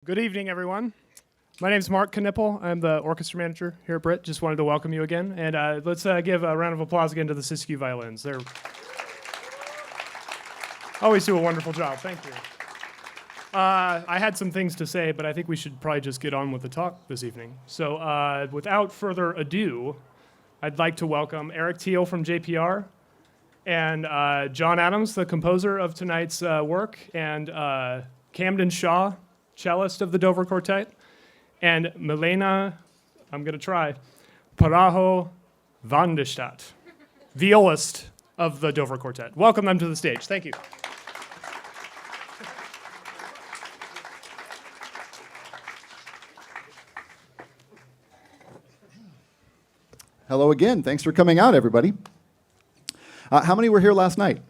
Good evening, everyone. My name is Mark Knippel. I'm the orchestra manager here at Britt. Just wanted to welcome you again. And let's give a round of applause again to the Siskiyou violins. They're always do a wonderful job. Thank you. I had some things to say, but I think we should probably just get on with the talk this evening. So without further ado, I'd like to welcome Eric Teel from JPR and John Adams, the composer of tonight's work, and Camden Shaw, cellist of the Dover Quartet, and Milena, I'm going to try, Pajaro-van der Stadt, violist of the Dover Quartet. Welcome them to the stage. Thank you. Hello again. Thanks for coming out, everybody. How many were here last night?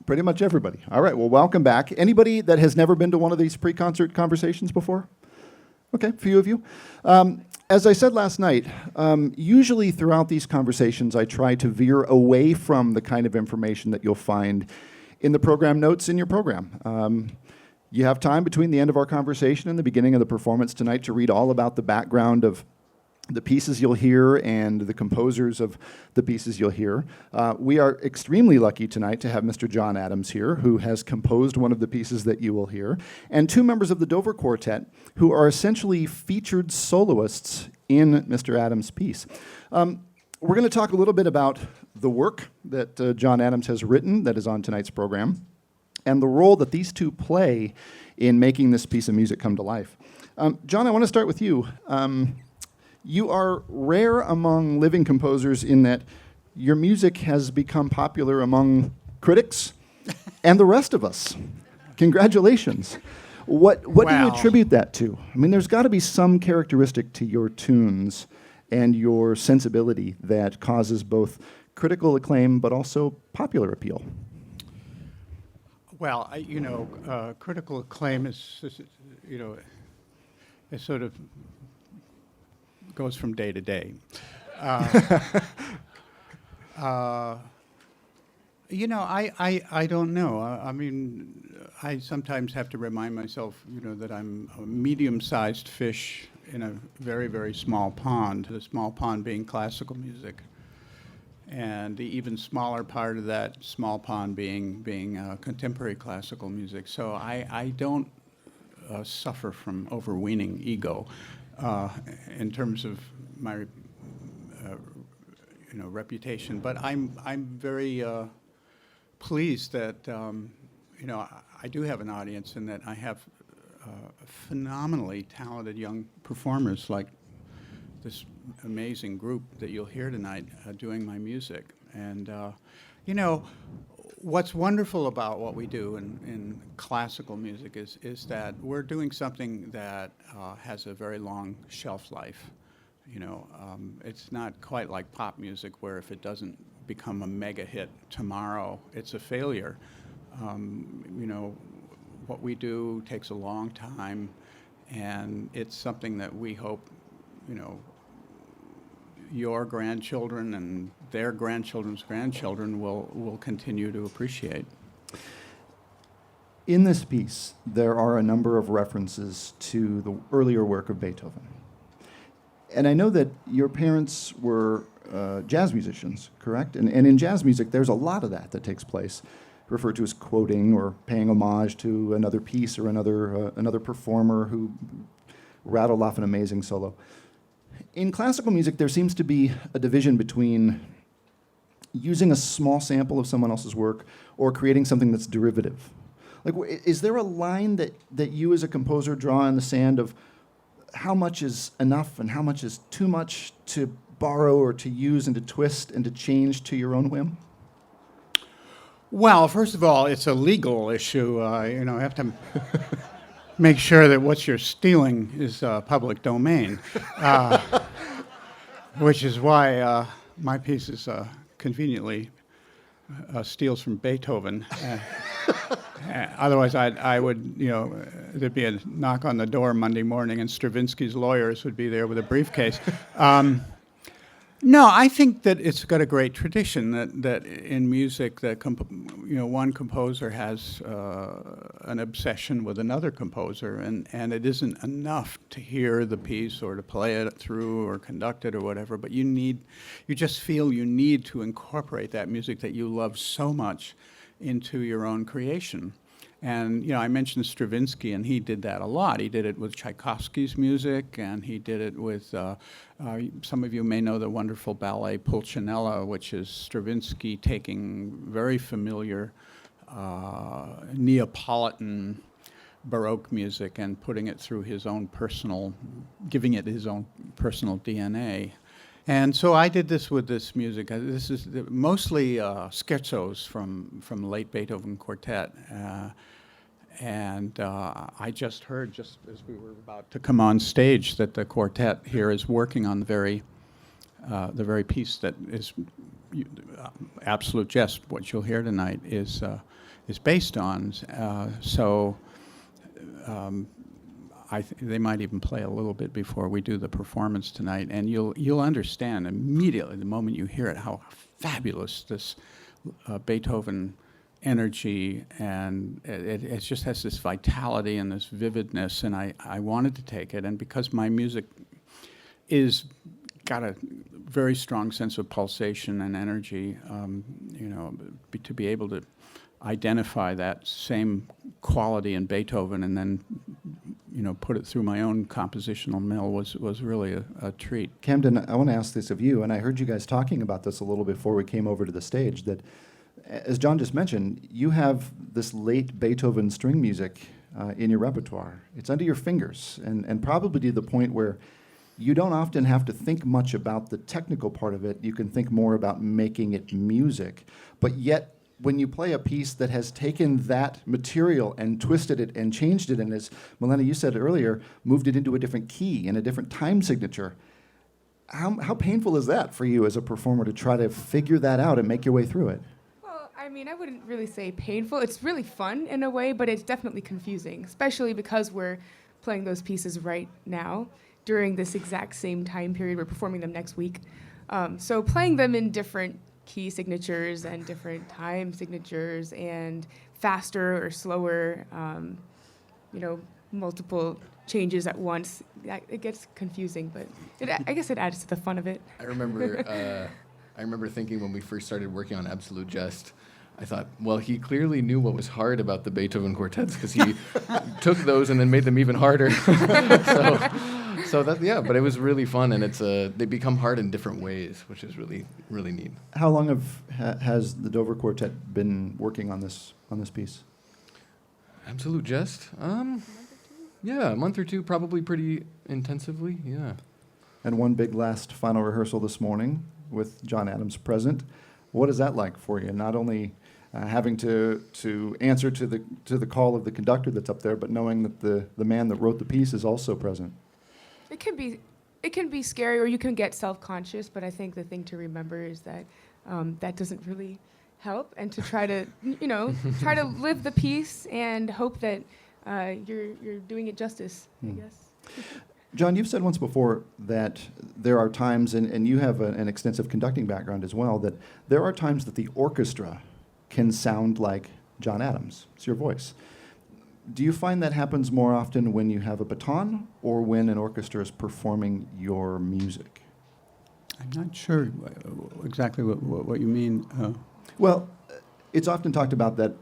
Pretty much everybody. All right, well, welcome back. Anybody that has never been to one of these pre-concert conversations before? Okay, a few of you. As I said last night, usually throughout these conversations, I try to veer away from the kind of information that you'll find in the program notes in your program. You have time between the end of our conversation and the beginning of the performance tonight to read all about the background of the pieces you'll hear and the composers of the pieces you'll hear. We are extremely lucky tonight to have Mr. John Adams here, who has composed one of the pieces that you will hear, and two members of the Dover Quartet, who are essentially featured soloists in Mr. Adams' piece. We're going to talk a little bit about the work that John Adams has written that is on tonight's program, and the role that these two play in making this piece of music come to life. John, I want to start with you. You are rare among living composers in that your music has become popular among critics and the rest of us. Congratulations. What do you attribute that to? I mean, there's got to be some characteristic to your tunes and your sensibility that causes both critical acclaim but also popular appeal. Well, critical acclaim is it sort of goes from day to day. I don't know. I mean, I sometimes have to remind myself, that I'm a medium-sized fish in a very, very small pond, the small pond being classical music. And the even smaller part of that small pond being contemporary classical music. So I don't suffer from overweening ego. In terms of my, reputation, but I'm very pleased that I do have an audience and that I have phenomenally talented young performers like this amazing group that you'll hear tonight doing my music. And what's wonderful about what we do in classical music is that we're doing something that has a very long shelf life. It's not quite like pop music where if it doesn't become a mega hit tomorrow, it's a failure. What we do takes a long time, and it's something that we hope, your grandchildren and their grandchildren's grandchildren will continue to appreciate. In this piece, there are a number of references to the earlier work of Beethoven. And I know that your parents were jazz musicians, correct? And in jazz music, there's a lot of that takes place, referred to as quoting or paying homage to another piece or another performer who rattled off an amazing solo. In classical music, there seems to be a division between using a small sample of someone else's work or creating something that's derivative. Like, is there a line that you as a composer draw in the sand of how much is enough and how much is too much to borrow or to use and to twist and to change to your own whim? Well, first of all, it's a legal issue. I have to make sure that what you're stealing is public domain, which is why my piece is conveniently steals from Beethoven. Otherwise, I would, there'd be a knock on the door Monday morning, and Stravinsky's lawyers would be there with a briefcase. No, I think that it's got a great tradition that in music that one composer has an obsession with another composer, and it isn't enough to hear the piece or to play it through or conduct it or whatever, but you just feel you need to incorporate that music that you love so much into your own creation. And, I mentioned Stravinsky, and he did that a lot. He did it with Tchaikovsky's music, and he did it with, some of you may know the wonderful ballet Pulcinella, which is Stravinsky taking very familiar Neapolitan Baroque music and putting it through giving it his own personal DNA. And so I did this with this music. This is mostly scherzos from the late Beethoven Quartet. And I just heard, just as we were about to come on stage, that the quartet here is working on the very piece that is Absolute Jest, what you'll hear tonight, is based on. They might even play a little bit before we do the performance tonight, and you'll understand immediately the moment you hear it how fabulous this Beethoven energy, and it just has this vitality and this vividness, and I wanted to take it, and because my music is got a very strong sense of pulsation and energy, to be able to identify that same quality in Beethoven and then put it through my own compositional mill was really a treat. Camden, I want to ask this of you, and I heard you guys talking about this a little before we came over to the stage, that as John just mentioned, you have this late Beethoven string music in your repertoire. It's under your fingers, and probably to the point where you don't often have to think much about the technical part of it. You can think more about making it music. But yet, when you play a piece that has taken that material and twisted it and changed it, and as Milena, you said earlier, moved it into a different key and a different time signature, how painful is that for you as a performer to try to figure that out and make your way through it? I wouldn't really say painful. It's really fun in a way, but it's definitely confusing, especially because we're playing those pieces right now during this exact same time period. We're performing them next week. So playing them in different key signatures and different time signatures and faster or slower, multiple changes at once, it gets confusing, but I guess it adds to the fun of it. I remember thinking when we first started working on Absolute Jest, I thought, well, he clearly knew what was hard about the Beethoven quartets because he took those and then made them even harder. But it was really fun, and they become hard in different ways, which is really, really neat. How long has the Dover Quartet been working on this piece? Absolute Jest? Yeah, a month or two, probably pretty intensively, yeah. And one big last final rehearsal this morning with John Adams present. What is that like for you? Not only having to answer to the call of the conductor that's up there, but knowing that the man that wrote the piece is also present. It can be scary, or you can get self-conscious. But I think the thing to remember is that that doesn't really help, and to try to try to live the piece and hope that you're doing it justice. I guess. John, you've said once before that there are times, and you have an extensive conducting background as well, that there are times that the orchestra can sound like John Adams. It's your voice. Do you find that happens more often when you have a baton or when an orchestra is performing your music? I'm not sure exactly what you mean. Well, it's often talked about that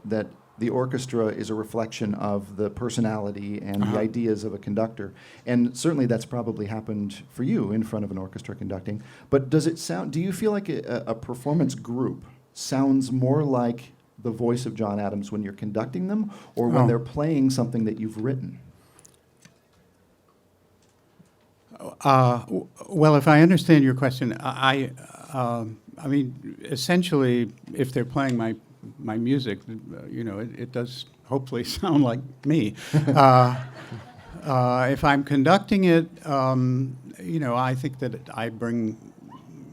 the orchestra is a reflection of the personality and the ideas of a conductor. And certainly that's probably happened for you in front of an orchestra conducting. But do you feel like a performance group sounds more like the voice of John Adams when you're conducting them, or when they're playing something that you've written? Well, if I understand your question, I mean, essentially, if they're playing my music, it does hopefully sound like me. If I'm conducting it, I think that I bring,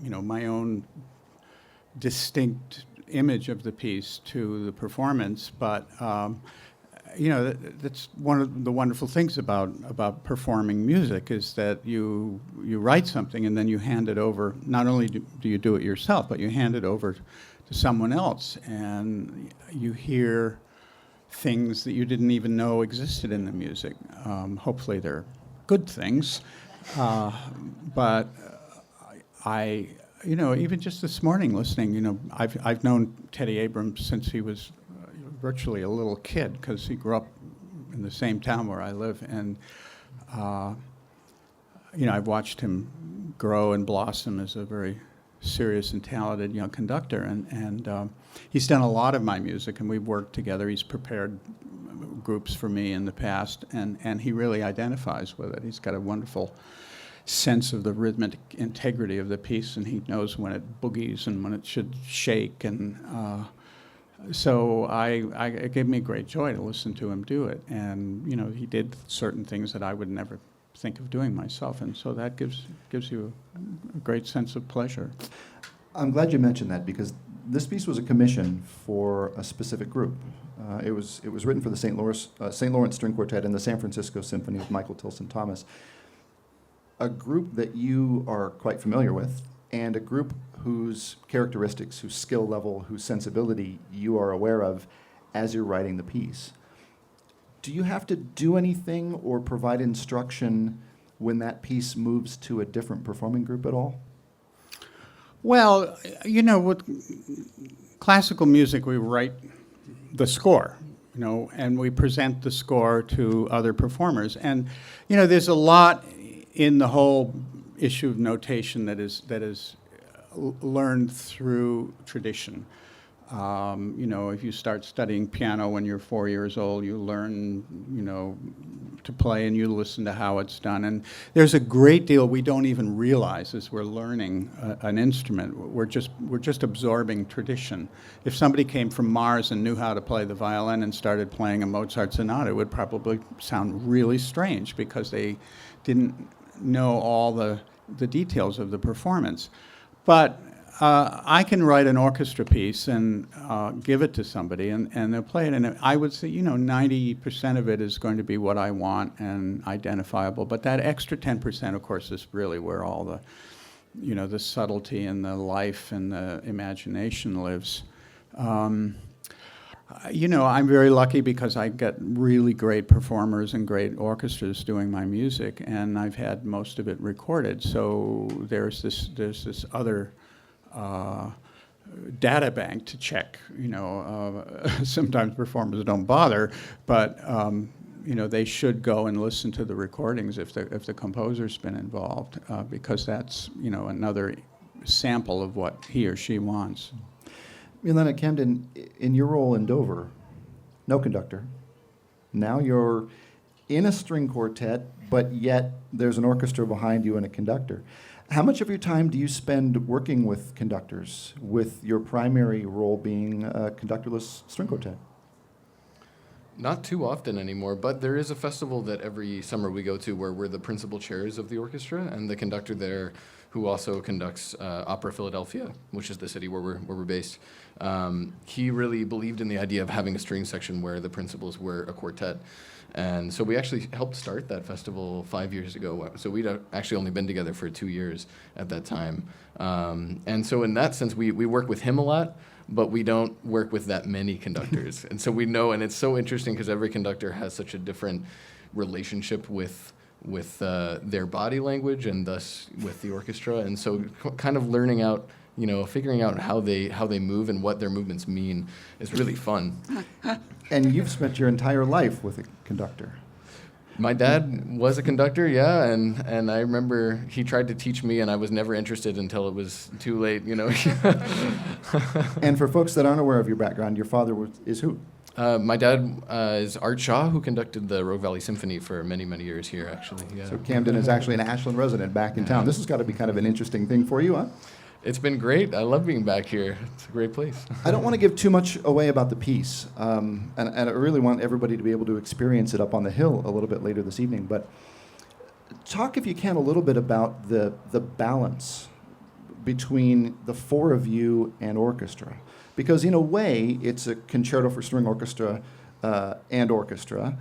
my own distinct image of the piece to the performance. But, that's one of the wonderful things about performing music is that you write something and then you hand it over. Not only do you do it yourself, but you hand it over to someone else, and you hear things that you didn't even know existed in the music. Hopefully they're good things, but I, even just this morning listening, I've known Teddy Abrams since he was virtually a little kid, because he grew up in the same town where I live, and I've watched him grow and blossom as a very serious and talented young conductor, and he's done a lot of my music, and we've worked together. He's prepared groups for me in the past, and he really identifies with it. He's got a wonderful sense of the rhythmic integrity of the piece, and he knows when it boogies and when it should shake, and so it gave me great joy to listen to him do it. And he did certain things that I would never think of doing myself, and so that gives you a great sense of pleasure. I'm glad you mentioned that, because this piece was a commission for a specific group. It was written for the St. Lawrence String Quartet and the San Francisco Symphony with Michael Tilson Thomas, a group that you are quite familiar with, and a group whose characteristics, whose skill level, whose sensibility you are aware of as you're writing the piece. Do you have to do anything or provide instruction when that piece moves to a different performing group at all? Well, with classical music, we write the score, and we present the score to other performers. And, there's a lot in the whole issue of notation that is learned through tradition. If you start studying piano when you're 4 years old, you learn, to play, and you listen to how it's done. And there's a great deal we don't even realize as we're learning an instrument. We're just absorbing tradition. If somebody came from Mars and knew how to play the violin and started playing a Mozart sonata, it would probably sound really strange, because they didn't know all the details of the performance. But I can write an orchestra piece and give it to somebody, and they'll play it, and I would say, 90% of it is going to be what I want and identifiable. But that extra 10%, of course, is really where all the, the subtlety and the life and the imagination lives. I'm very lucky, because I get really great performers and great orchestras doing my music, and I've had most of it recorded. So there's this other data bank to check. Sometimes performers don't bother, but they should go and listen to the recordings if the composer's been involved, because that's another sample of what he or she wants. Milena, Camden, in your role in Dover, no conductor. Now you're in a string quartet, but yet there's an orchestra behind you and a conductor. How much of your time do you spend working with conductors, with your primary role being a conductorless string quartet? Not too often anymore, but there is a festival that every summer we go to where we're the principal chairs of the orchestra, and the conductor there, who also conducts Opera Philadelphia, which is the city where we're based, he really believed in the idea of having a string section where the principals were a quartet. And so we actually helped start that festival 5 years ago. So we'd actually only been together for 2 years at that time. And so in that sense, we work with him a lot, but we don't work with that many conductors. And so we know, and it's so interesting because every conductor has such a different relationship with their body language and thus with the orchestra. And so kind of learning out, figuring out how they move and what their movements mean is really fun. And you've spent your entire life with a conductor. My dad was a conductor, yeah, and I remember he tried to teach me, and I was never interested until it was too late, And for folks that aren't aware of your background, your father is who? My dad is Art Shaw, who conducted the Rogue Valley Symphony for many, many years here, actually. Yeah. So Camden is actually an Ashland resident back in town. This has got to be kind of an interesting thing for you, huh? It's been great. I love being back here. It's a great place. I don't want to give too much away about the piece, and I really want everybody to be able to experience it up on the hill a little bit later this evening. But talk, if you can, a little bit about the balance between the four of you and orchestra. Because in a way, it's a concerto for string orchestra and orchestra,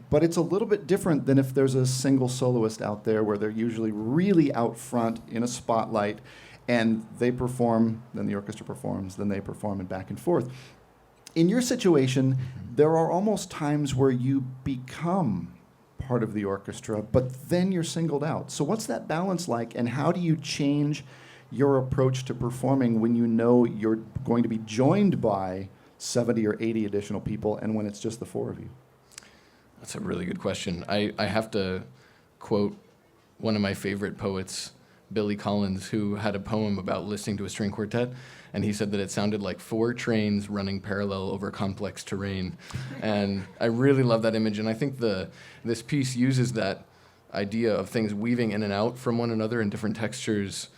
but it's a little bit different than if there's a single soloist out there where they're usually really out front in a spotlight. and they perform, then the orchestra performs, then they perform, and back and forth. In your situation, there are almost times where you become part of the orchestra, but then you're singled out. So what's that balance like, and how do you change your approach to performing when you know you're going to be joined by 70 or 80 additional people, and when it's just the four of you? That's a really good question. I have to quote one of my favorite poets, Billy Collins, who had a poem about listening to a string quartet, and he said that it sounded like 4 trains running parallel over complex terrain. And I really love that image, and I think this piece uses that idea of things weaving in and out from one another in different textures,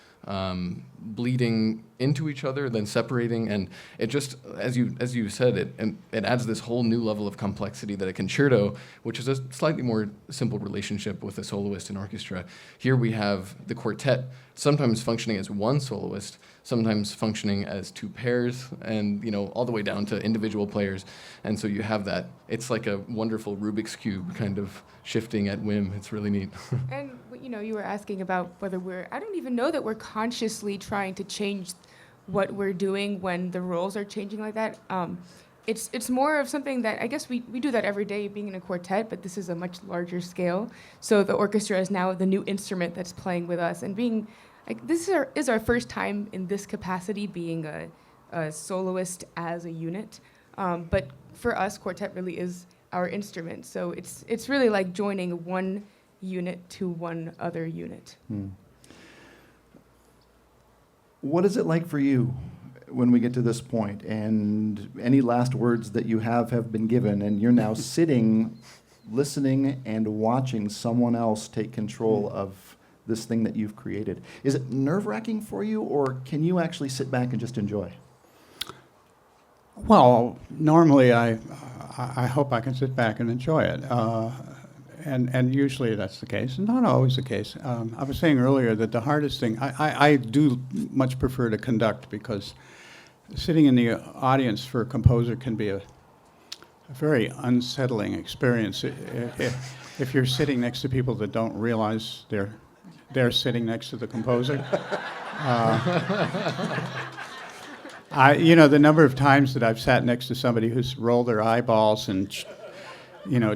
bleeding into each other, then separating, and it just, as you said, it adds this whole new level of complexity that a concerto, which is a slightly more simple relationship with a soloist and orchestra. Here we have the quartet sometimes functioning as one soloist, sometimes functioning as 2 pairs, and all the way down to individual players. And so you have that. It's like a wonderful Rubik's Cube kind of shifting at whim. It's really neat. And you were asking about whether I don't even know that we're consciously trying to change what we're doing when the roles are changing like that. It's more of something that I guess we do that every day being in a quartet, but this is a much larger scale. So the orchestra is now the new instrument that's playing with us, and being this is our first time in this capacity being a soloist as a unit. But for us, quartet really is our instrument. So it's really like joining one unit to one other unit. What is it like for you when we get to this point, and any last words that you have been given, and you're now sitting, listening, and watching someone else take control of this thing that you've created? Is it nerve-wracking for you, or can you actually sit back and just enjoy? Well, normally I hope I can sit back and enjoy it. And usually that's the case, and not always the case. I was saying earlier that the hardest thing, I do much prefer to conduct, because sitting in the audience for a composer can be a very unsettling experience if you're sitting next to people that don't realize they're sitting next to the composer. The number of times that I've sat next to somebody who's rolled their eyeballs and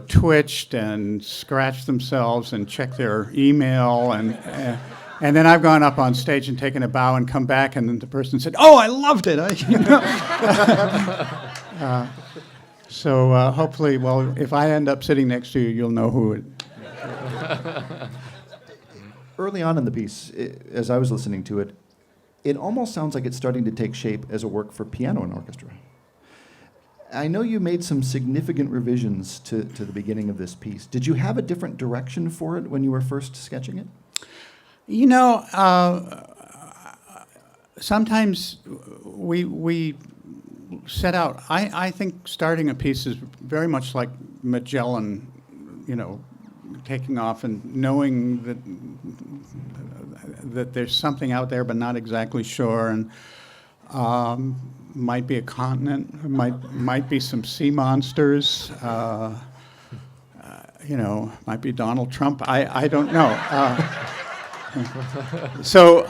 twitched and scratched themselves and checked their email, and then I've gone up on stage and taken a bow and come back, and then the person said, "Oh, I loved it." So hopefully, if I end up sitting next to you, you'll know who it. Early on in the piece, as I was listening to it, it almost sounds like it's starting to take shape as a work for piano and orchestra. I know you made some significant revisions to the beginning of this piece. Did you have a different direction for it when you were first sketching it? Sometimes we set out. I think starting a piece is very much like Magellan, taking off and knowing that there's something out there, but not exactly sure, and might be a continent, might be some sea monsters, might be Donald Trump. I don't know. So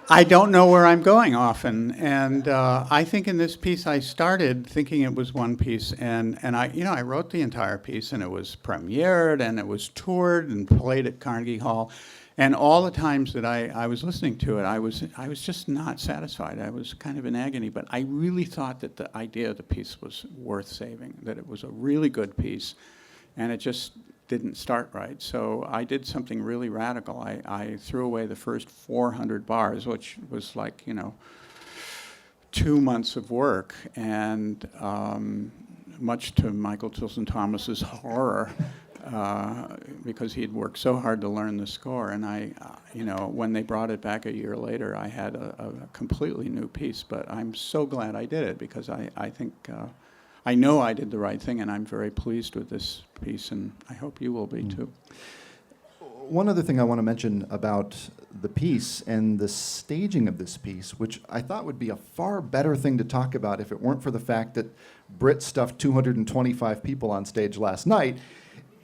I don't know where I'm going often, and I think in this piece I started thinking it was one piece, and I wrote the entire piece, and it was premiered, and it was toured and played at Carnegie Hall, and all the times that I was listening to it, I was just not satisfied. I was kind of in agony, but I really thought that the idea of the piece was worth saving, that it was a really good piece, and it just didn't start right. So I did something really radical. I threw away the first 400 bars, which was like, 2 months of work, and much to Michael Tilson Thomas's horror, because he had worked so hard to learn the score. And when they brought it back a year later, I had a completely new piece. But I'm so glad I did it, because I think I know I did the right thing, and I'm very pleased with this piece, and I hope you will be too. One other thing I want to mention about the piece and the staging of this piece, which I thought would be a far better thing to talk about if it weren't for the fact that Britt stuffed 225 people on stage last night,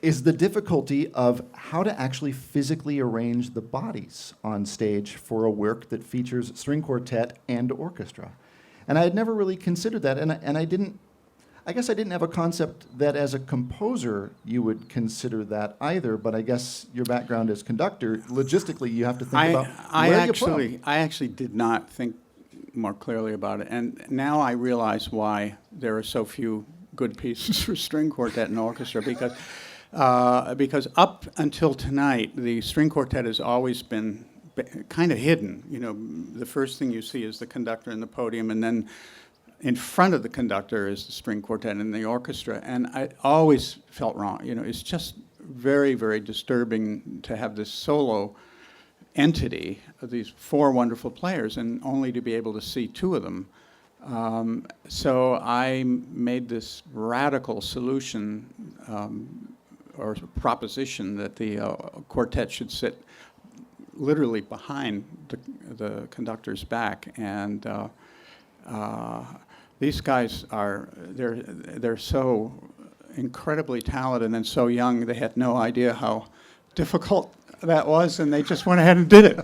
is the difficulty of how to actually physically arrange the bodies on stage for a work that features string quartet and orchestra. And I had never really considered that, and I guess I didn't have a concept that as a composer you would consider that either, but I guess your background as conductor, logistically you have to think about where you put 'em. I actually did not think more clearly about it, and now I realize why there are so few good pieces for string quartet and orchestra, because up until tonight, the string quartet has always been kind of hidden. You know, the first thing you see is the conductor and the podium, and then in front of the conductor is the string quartet and the orchestra, and I always felt wrong. You know, it's just very, very disturbing to have this solo entity of these four wonderful players and only to be able to see two of them. So I made this radical solution or proposition that the quartet should sit literally behind the conductor's back, and these guys they're so incredibly talented and so young. They had no idea how difficult that was, and they just went ahead and did it.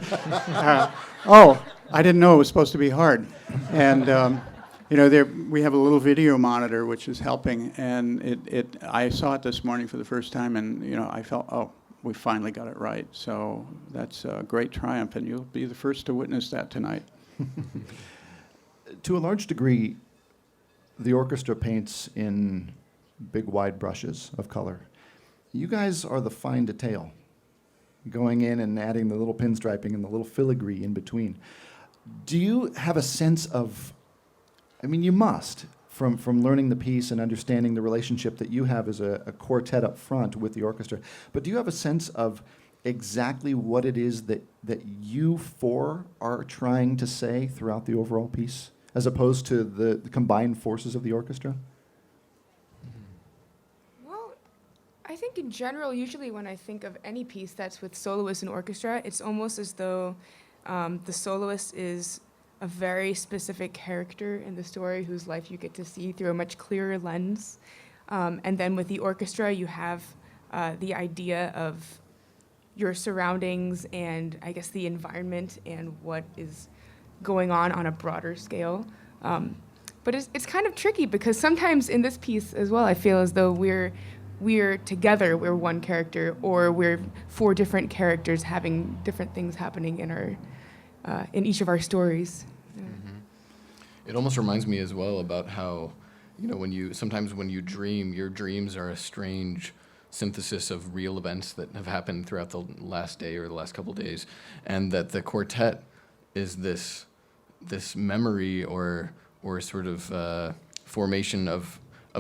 I didn't know it was supposed to be hard, and. You know, we have a little video monitor which is helping, and I saw it this morning for the first time, and you know, I felt, oh, we finally got it right. So that's a great triumph, and you'll be the first to witness that tonight. To a large degree, the orchestra paints in big, wide brushes of color. You guys are the fine detail, going in and adding the little pinstriping and the little filigree in between. Do you have a sense of, I mean, you must, from learning the piece and understanding the relationship that you have as a quartet up front with the orchestra, but do you have a sense of exactly what it is that you four are trying to say throughout the overall piece, as opposed to the combined forces of the orchestra? Well, I think in general, usually when I think of any piece that's with soloist and orchestra, it's almost as though the soloist is a very specific character in the story whose life you get to see through a much clearer lens. And then with the orchestra, you have the idea of your surroundings and I guess the environment and what is going on a broader scale. But it's kind of tricky because sometimes in this piece as well, I feel as though we're together, we're one character, or we're four different characters having different things happening in our in each of our stories. Yeah. Mm-hmm. It almost reminds me as well about how, you know, sometimes when you dream, your dreams are a strange synthesis of real events that have happened throughout the last day or the last couple days, and that the quartet is this memory or sort of formation of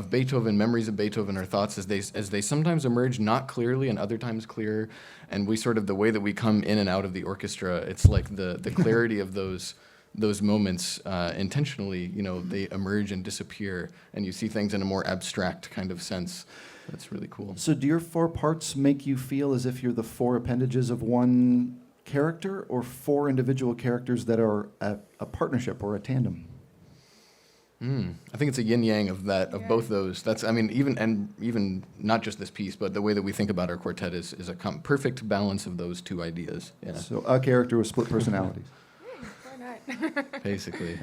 Beethoven, memories of Beethoven or thoughts as they sometimes emerge not clearly and other times clear, and we sort of, the way that we come in and out of the orchestra, it's like the clarity of those moments intentionally, you know, they emerge and disappear, and you see things in a more abstract kind of sense. That's really cool. So do your four parts make you feel as if you're the four appendages of one character, or four individual characters that are a partnership or a tandem? I think it's a yin-yang of both those. That's, I mean, even not just this piece, but the way that we think about our quartet is a perfect balance of those two ideas. Yeah. So a character with split personalities. Why not? Basically.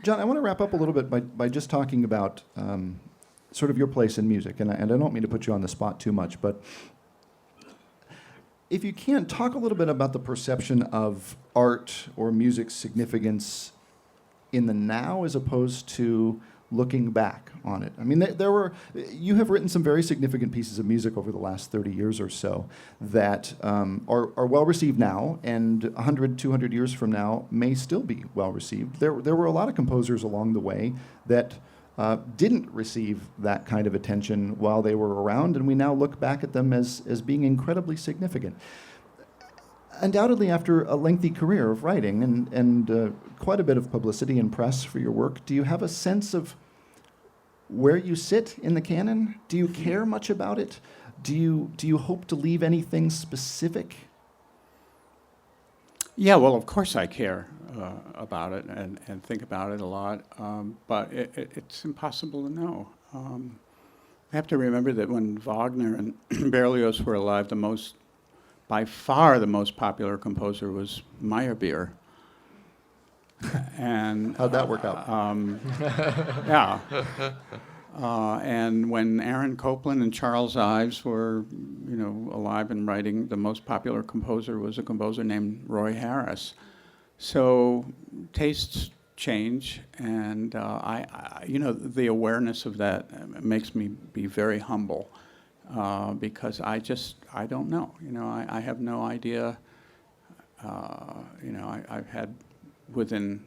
John, I want to wrap up a little bit by just talking about sort of your place in music, and I don't mean to put you on the spot too much, but if you can, talk a little bit about the perception of art or music's significance in the now as opposed to looking back on it. I mean, you have written some very significant pieces of music over the last 30 years or so that are well received now, and 100, 200 years from now may still be well received. There were a lot of composers along the way that didn't receive that kind of attention while they were around, and we now look back at them as being incredibly significant. Undoubtedly, after a lengthy career of writing and quite a bit of publicity and press for your work, do you have a sense of where you sit in the canon? Do you care much about it? Do you hope to leave anything specific? Yeah, well, of course I care about it and think about it a lot, but it's impossible to know. I have to remember that when Wagner and Berlioz were alive, by far the most popular composer was Meyerbeer. And How'd that work out? yeah. And when Aaron Copland and Charles Ives were, alive and writing, the most popular composer was a composer named Roy Harris. So tastes change, and the awareness of that makes me be very humble, because I don't know. I have no idea. I've had within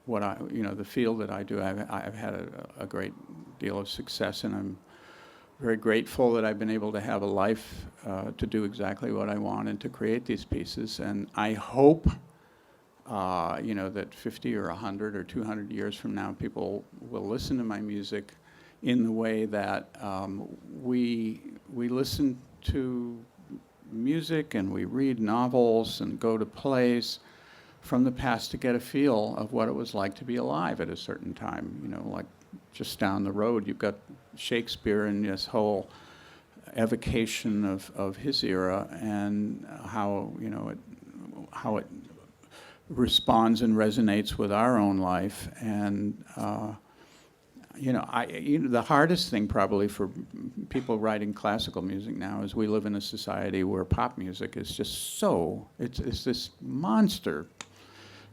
what the field that I do, I've had a great deal of success, and I'm very grateful that I've been able to have a life to do exactly what I want and to create these pieces. And I hope, that 50 or 100 or 200 years from now, people will listen to my music in the way that we listen to music and we read novels and go to plays from the past to get a feel of what it was like to be alive at a certain time. Like just down the road, you've got Shakespeare and this whole evocation of his era and how it responds and resonates with our own life. And the hardest thing probably for people writing classical music now is we live in a society where pop music is just it's this monster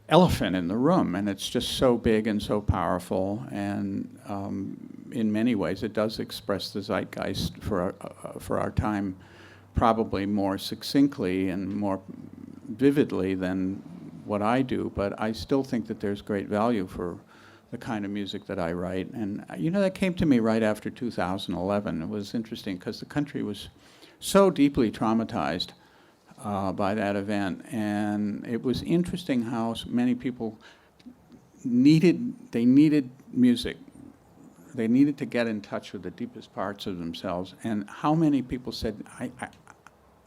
elephant in the room, and it's just so big and so powerful, and in many ways it does express the zeitgeist for our time probably more succinctly and more vividly than what I do, but I still think that there's great value for the kind of music that I write. And that came to me right after 2011. It was interesting because the country was so deeply traumatized by that event, and it was interesting how many people needed music. They needed to get in touch with the deepest parts of themselves, and how many people said,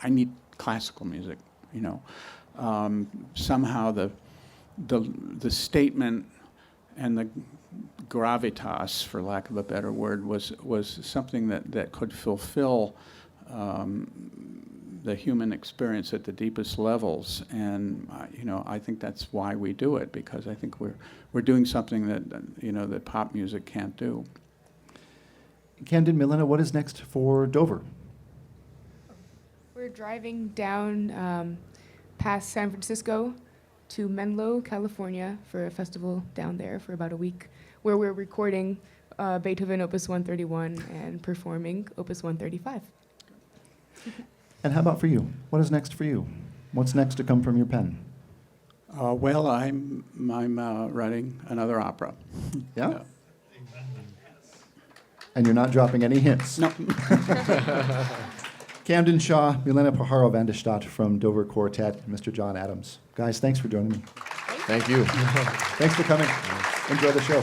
I need classical music. Somehow the statement and the gravitas, for lack of a better word, was something that could fulfill the human experience at the deepest levels. And I think that's why we do it, because I think we're doing something that pop music can't do. Camden, Milena, what is next for Dover? We're driving down past San Francisco to Menlo, California, for a festival down there for about a week, where we're recording Beethoven Opus 131 and performing Opus 135. And how about for you? What is next for you? What's next to come from your pen? Well, I'm writing another opera. Yeah? And you're not dropping any hints? No. Camden Shaw, Milena Pajaro-van der Stadt from Dover Quartet, and Mr. John Adams. Guys, thanks for joining me. Thank you. Thanks for coming. Enjoy the show.